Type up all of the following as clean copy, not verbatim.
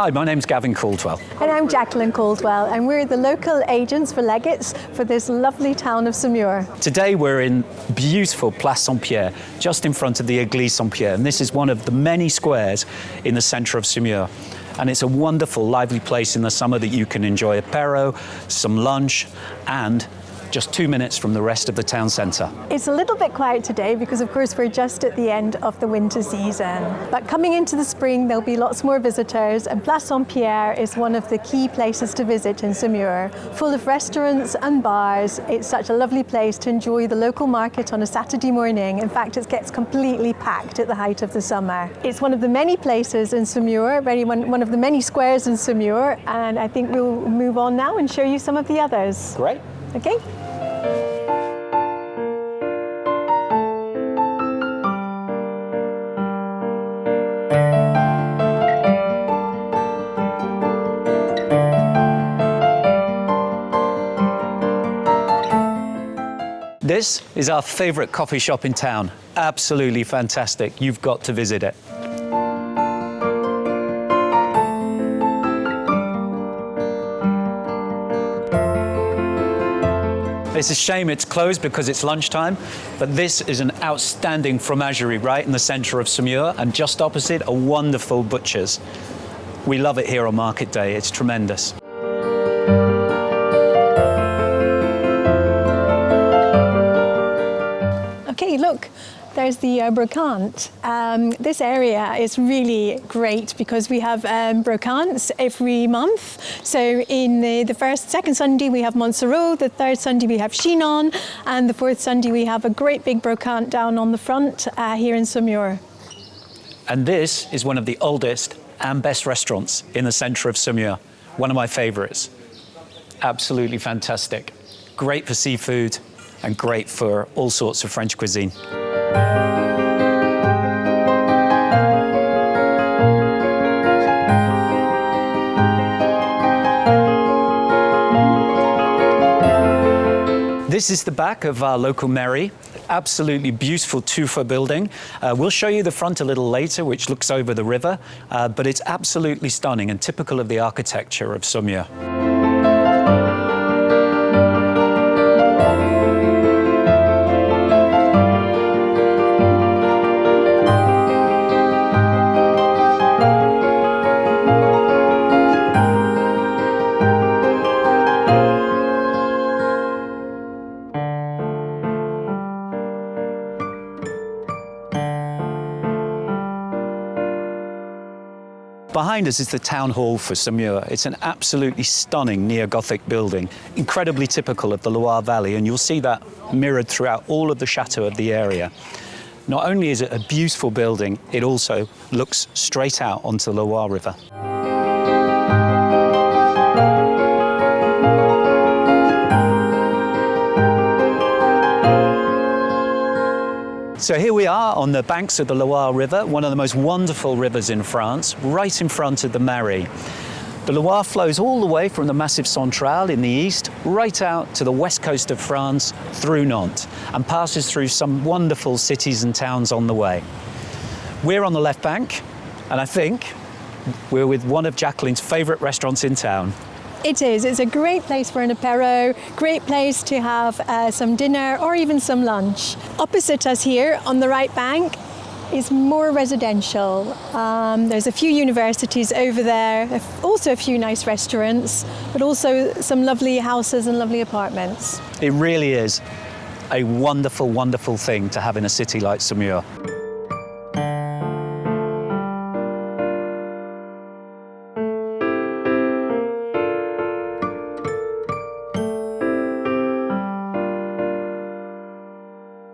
Hi, my name's Gavin Caldwell. And I'm Jacqueline Caldwell, and we're the local agents for legates for this lovely town of Saumur. Today we're in beautiful Place Saint-Pierre, just in front of the Église Saint-Pierre, and this is one of the many squares in the centre of Saumur. And it's a wonderful, lively place in the summer that you can enjoy apéro, some lunch, and just 2 minutes from the rest of the town centre. It's a little bit quiet today because, of course, we're just at the end of the winter season. But coming into the spring, there'll be lots more visitors, and Place Saint-Pierre is one of the key places to visit in Saumur, full of restaurants and bars. It's such a lovely place to enjoy the local market on a Saturday morning. In fact, it gets completely packed at the height of the summer. It's one of the many places in Saumur, one of the many squares in Saumur, and I think we'll move on now and show you some of the others. Great. Okay. This is our favourite coffee shop in town. Absolutely fantastic. You've got to visit it. It's a shame it's closed because it's lunchtime, but this is an outstanding fromagerie right in the centre of Saumur, and just opposite a wonderful butcher's. We love it here on Market Day. It's tremendous. Okay, look, there's the brocante. This area is really great because we have brocantes every month. So in the second Sunday we have Montserrat, the third Sunday we have Chinon, and the fourth Sunday we have a great big brocante down on the front here in Saumur. And this is one of the oldest and best restaurants in the centre of Saumur. One of my favourites. Absolutely fantastic. Great for seafood and great for all sorts of French cuisine. This is the back of our local mairie. Absolutely beautiful two-floor building. We'll show you the front a little later, which looks over the river, but it's absolutely stunning and typical of the architecture of Saumur. Behind us is the town hall for Saumur. It's an absolutely stunning neo-Gothic building, incredibly typical of the Loire Valley, and you'll see that mirrored throughout all of the chateaux of the area. Not only is it a beautiful building, it also looks straight out onto the Loire River. So here we are on the banks of the Loire River, one of the most wonderful rivers in France, right in front of the Mairie. The Loire flows all the way from the Massif Central in the east, right out to the west coast of France through Nantes, and passes through some wonderful cities and towns on the way. We're on the left bank, and I think we're with one of Jacqueline's favourite restaurants in town. It is. It's a great place for an apéro, great place to have some dinner or even some lunch. Opposite us here on the right bank is more residential. There's a few universities over there, also a few nice restaurants, but also some lovely houses and lovely apartments. It really is a wonderful, wonderful thing to have in a city like Saumur.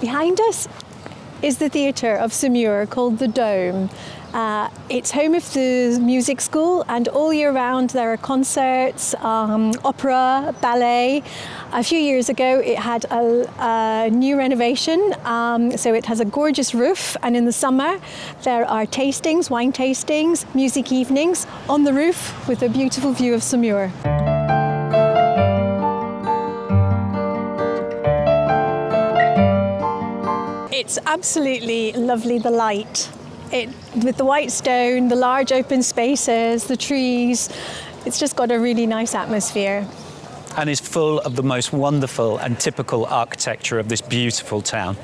Behind us is the theatre of Saumur called the Dome. It's home of the music school, and all year round there are concerts, opera, ballet. A few years ago it had a new renovation, so it has a gorgeous roof, and in the summer there are tastings, wine tastings, music evenings on the roof with a beautiful view of Saumur. It's absolutely lovely, the light With the white stone, the large open spaces, the trees, it's just got a really nice atmosphere. And is full of the most wonderful and typical architecture of this beautiful town.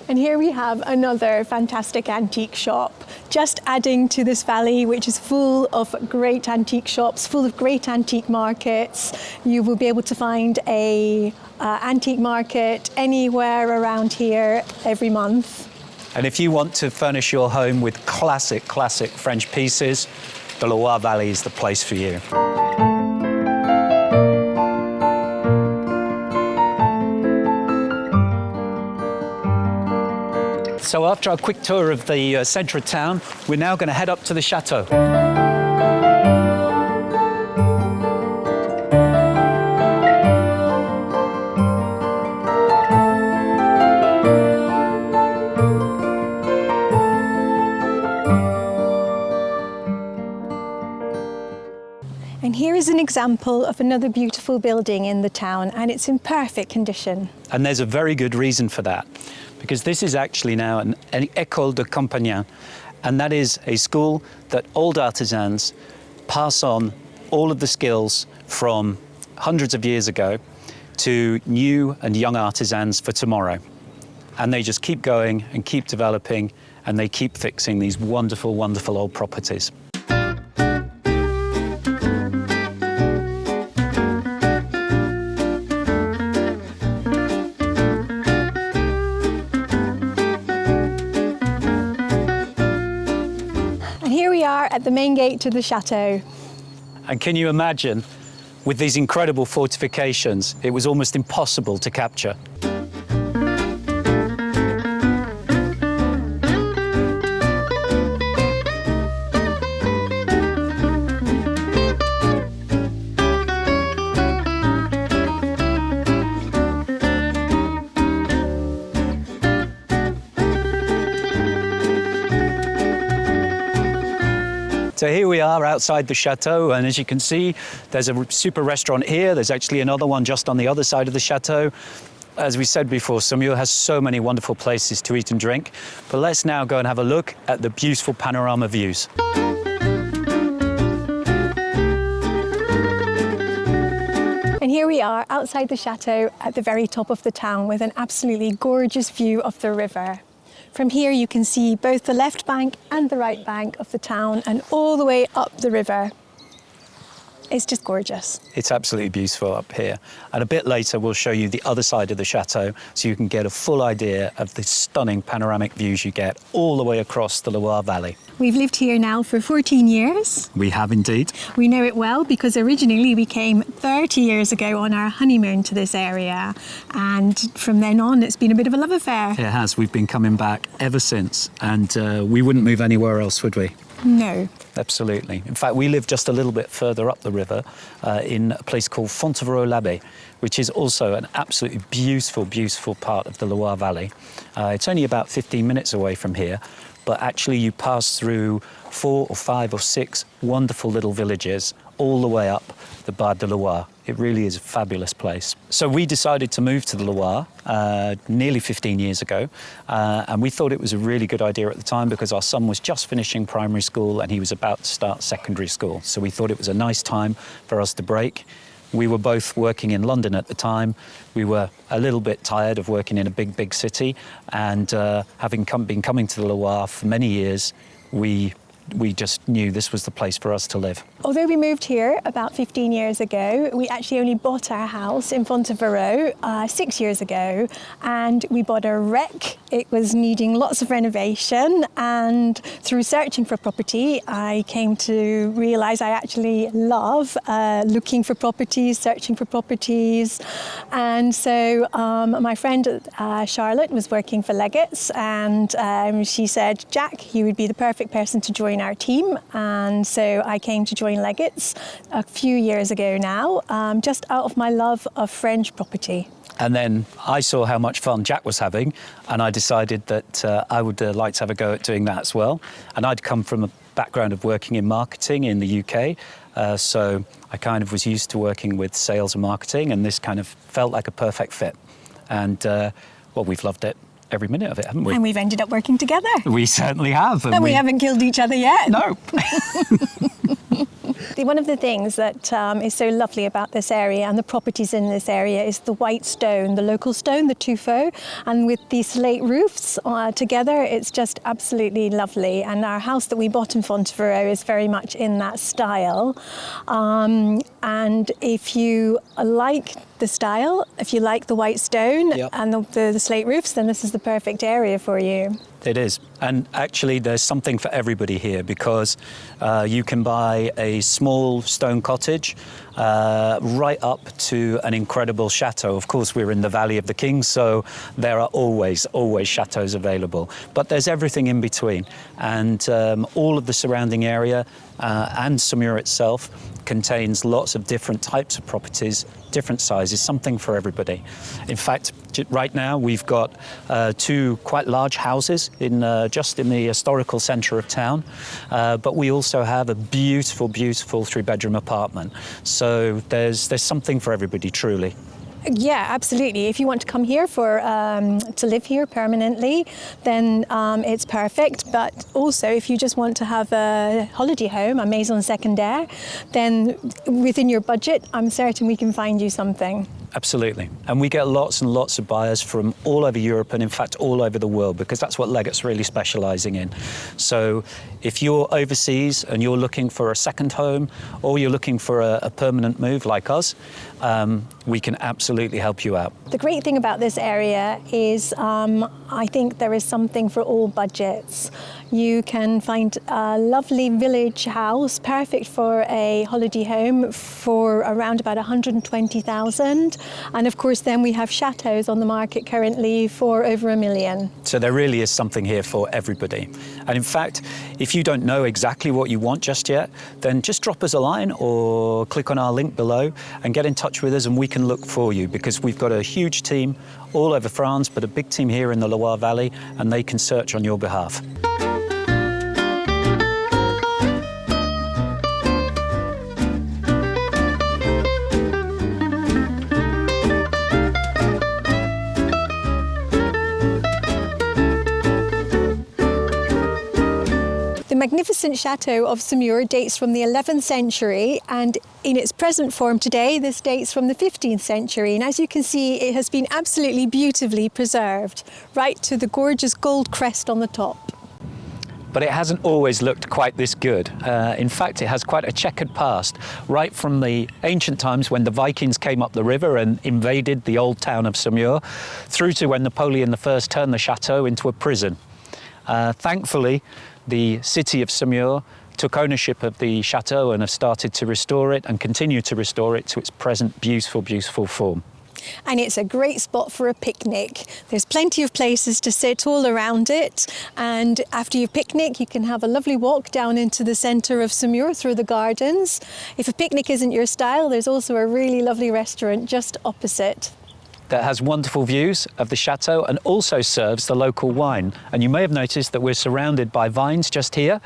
And here we have another fantastic antique shop, just adding to this valley, which is full of great antique shops, full of great antique markets. You will be able to find a antique market anywhere around here every month. And if you want to furnish your home with classic French pieces, the Loire Valley is the place for you. So after our quick tour of the centre of town, we're now going to head up to the Chateau. And here is an example of another beautiful building in the town, and it's in perfect condition. And there's a very good reason for that, because this is actually now an école de campagne, and that is a school that old artisans pass on all of the skills from hundreds of years ago to new and young artisans for tomorrow. And they just keep going and keep developing, and they keep fixing these wonderful, wonderful old properties. At the main gate to the Chateau. And can you imagine, with these incredible fortifications, it was almost impossible to capture. So here we are outside the Chateau, and as you can see, there's a super restaurant here. There's actually another one just on the other side of the Chateau. As we said before, Saumur has so many wonderful places to eat and drink. But let's now go and have a look at the beautiful panorama views. And here we are outside the Chateau at the very top of the town with an absolutely gorgeous view of the river. From here you can see both the left bank and the right bank of the town and all the way up the river. It's just gorgeous. It's absolutely beautiful up here. And a bit later we'll show you the other side of the Chateau so you can get a full idea of the stunning panoramic views you get all the way across the Loire Valley. We've lived here now for 14 years. We have indeed. We know it well because originally we came 30 years ago on our honeymoon to this area. And from then on, it's been a bit of a love affair. It has. We've been coming back ever since. And we wouldn't move anywhere else, would we? No. Absolutely. In fact, we live just a little bit further up the river in a place called Fontevraud-l'Abbé, which is also an absolutely beautiful, beautiful part of the Loire Valley. It's only about 15 minutes away from here, but actually you pass through 4 or 5 or 6 wonderful little villages all the way up the Bar de Loire. It really is a fabulous place. So we decided to move to the Loire nearly 15 years ago, and we thought it was a really good idea at the time because our son was just finishing primary school and he was about to start secondary school. So we thought it was a nice time for us to break. We were both working in London at the time. We were a little bit tired of working in a big, big city, and having been coming to the Loire for many years, we just knew this was the place for us to live. Although we moved here about 15 years ago, we actually only bought our house in Fontevraud 6 years ago, and we bought a wreck. It was needing lots of renovation, and through searching for property, I came to realise I actually love looking for properties, searching for properties. And so my friend Charlotte was working for Legates, and she said, Jack, you would be the perfect person to join our team. And so I came to join Legates a few years ago now, just out of my love of French property. And then I saw how much fun Jack was having, and I decided that I would like to have a go at doing that as well. And I'd come from a background of working in marketing in the UK, so I kind of was used to working with sales and marketing, and this kind of felt like a perfect fit. And well, we've loved it every minute of it, haven't we? And we've ended up working together. We certainly have. And we haven't killed each other yet. No. One of the things that is so lovely about this area and the properties in this area is the white stone, the local stone, the tuffeau, and with the slate roofs together, it's just absolutely lovely. And our house that we bought in Fontevraud is very much in that style. And if you like the style, if you like the white stone and the slate roofs, then this is the perfect area for you. It is. And actually there's something for everybody here, because you can buy a small stone cottage right up to an incredible chateau. Of course, we're in the Valley of the Kings, so there are always chateaus available. But there's everything in between. And all of the surrounding area and Saumur itself contains lots of different types of properties, different sizes, something for everybody. In fact, right now we've got two quite large houses just in the historical centre of town, but we also have a beautiful 3-bedroom apartment. So there's something for everybody, truly. Yeah, absolutely. If you want to come here to live here permanently, then it's perfect. But also, if you just want to have a holiday home, a maison secondaire, then within your budget, I'm certain we can find you something. Absolutely. And we get lots and lots of buyers from all over Europe and in fact all over the world, because that's what Legate's really specialising in. So if you're overseas and you're looking for a second home, or you're looking for a permanent move like us, we can absolutely help you out. The great thing about this area is I think there is something for all budgets. You can find a lovely village house, perfect for a holiday home, for around about 120,000. And of course, then we have chateaus on the market currently for over $1 million. So there really is something here for everybody. And in fact, if you don't know exactly what you want just yet, then just drop us a line or click on our link below and get in touch with us, and we can look for you, because we've got a huge team all over France, but a big team here in the Loire Valley, and they can search on your behalf. The magnificent Chateau of Saumur dates from the 11th century, and in its present form today, this dates from the 15th century. And as you can see, it has been absolutely beautifully preserved, right to the gorgeous gold crest on the top. But it hasn't always looked quite this good. In fact, it has quite a checkered past, right from the ancient times when the Vikings came up the river and invaded the old town of Saumur, through to when Napoleon I turned the chateau into a prison. Thankfully, the city of Saumur took ownership of the chateau and have started to restore it and continue to restore it to its present beautiful form. And it's a great spot for a picnic. There's plenty of places to sit all around it, and after your picnic you can have a lovely walk down into the centre of Saumur through the gardens. If a picnic isn't your style, there's also a really lovely restaurant just opposite that has wonderful views of the chateau and also serves the local wine. And you may have noticed that we're surrounded by vines just here,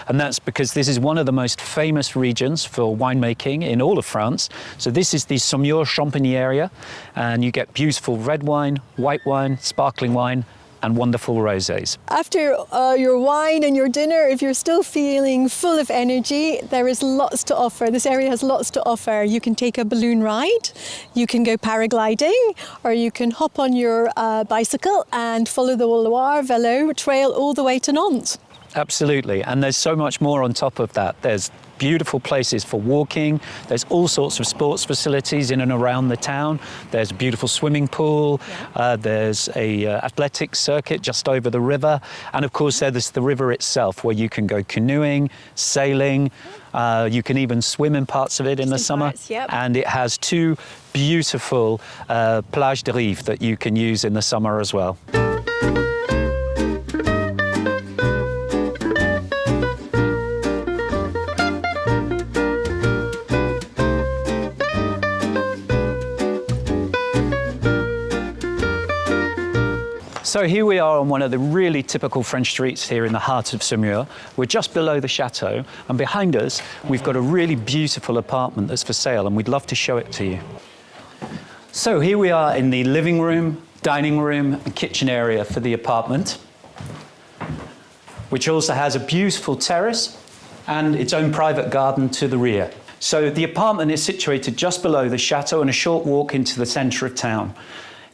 and that's because this is one of the most famous regions for winemaking in all of France. So this is the Saumur Champagny area, and you get beautiful red wine, white wine, sparkling wine, and wonderful rosés. After your wine and your dinner, if you're still feeling full of energy, there is lots to offer. This area has lots to offer. You can take a balloon ride, you can go paragliding, or you can hop on your bicycle and follow the Loire Velo trail all the way to Nantes. Absolutely, and there's so much more on top of that. There's beautiful places for walking. There's all sorts of sports facilities in and around the town. There's a beautiful swimming pool. There's a athletic circuit just over the river. And of course, there's the river itself, where you can go canoeing, sailing. You can even swim in parts of it in the summer. And it has two beautiful plages de rive that you can use in the summer as well. So here we are on one of the really typical French streets here in the heart of Saumur. We're just below the chateau, and behind us we've got a really beautiful apartment that's for sale, and we'd love to show it to you. So here we are in the living room dining room and kitchen area for the apartment, which also has a beautiful terrace and its own private garden to the rear. So the apartment is situated just below the chateau and a short walk into the centre of town.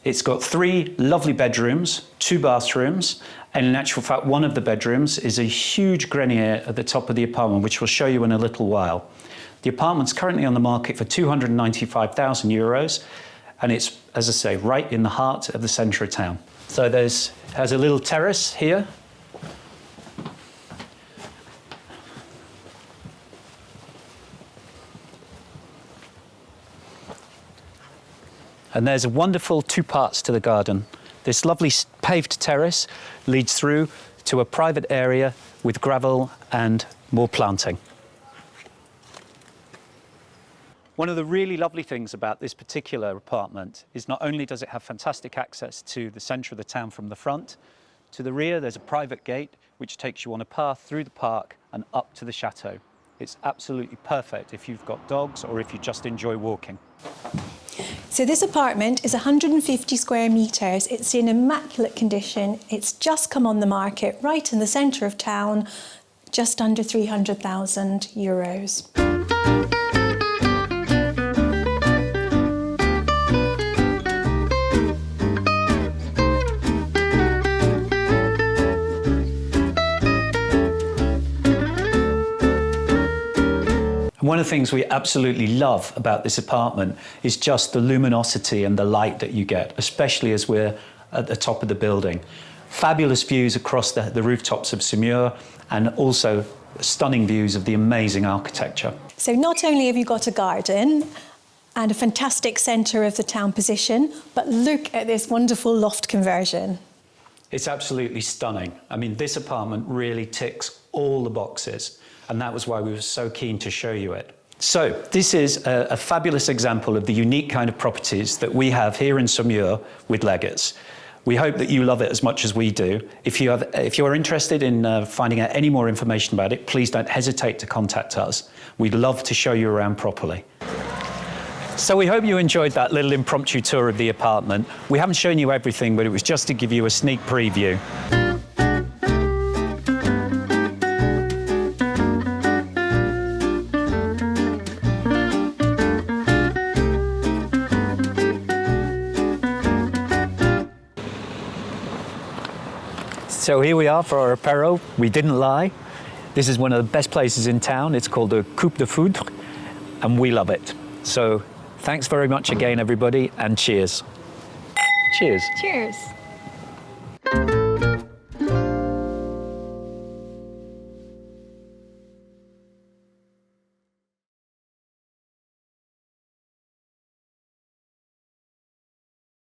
It's got 3 lovely bedrooms, 2 bathrooms, and in actual fact, one of the bedrooms is a huge grenier at the top of the apartment, which we'll show you in a little while. The apartment's currently on the market for €295,000, and it's, as I say, right in the heart of the centre of town. So has a little terrace here. And there's a wonderful 2 parts to the garden. This lovely paved terrace leads through to a private area with gravel and more planting. One of the really lovely things about this particular apartment is not only does it have fantastic access to the centre of the town from the front, to the rear there's a private gate which takes you on a path through the park and up to the chateau. It's absolutely perfect if you've got dogs or if you just enjoy walking. So this apartment is 150 square metres. It's in immaculate condition. It's just come on the market right in the centre of town, just under €300,000. One of the things we absolutely love about this apartment is just the luminosity and the light that you get, especially as we're at the top of the building. Fabulous views across the rooftops of Saumur and also stunning views of the amazing architecture. So not only have you got a garden and a fantastic centre of the town position, but look at this wonderful loft conversion. It's absolutely stunning. I mean, this apartment really ticks all the boxes. And that was why we were so keen to show you it. So this is a fabulous example of the unique kind of properties that we have here in Saumur with Leggett's. We hope that you love it as much as we do. If you are interested in finding out any more information about it, please don't hesitate to contact us. We'd love to show you around properly. So we hope you enjoyed that little impromptu tour of the apartment. We haven't shown you everything, but it was just to give you a sneak preview. So here we are for our apéro. We didn't lie. This is one of the best places in town. It's called the Coupe de Foudre, and we love it. So thanks very much again, everybody, and cheers. Cheers. Cheers.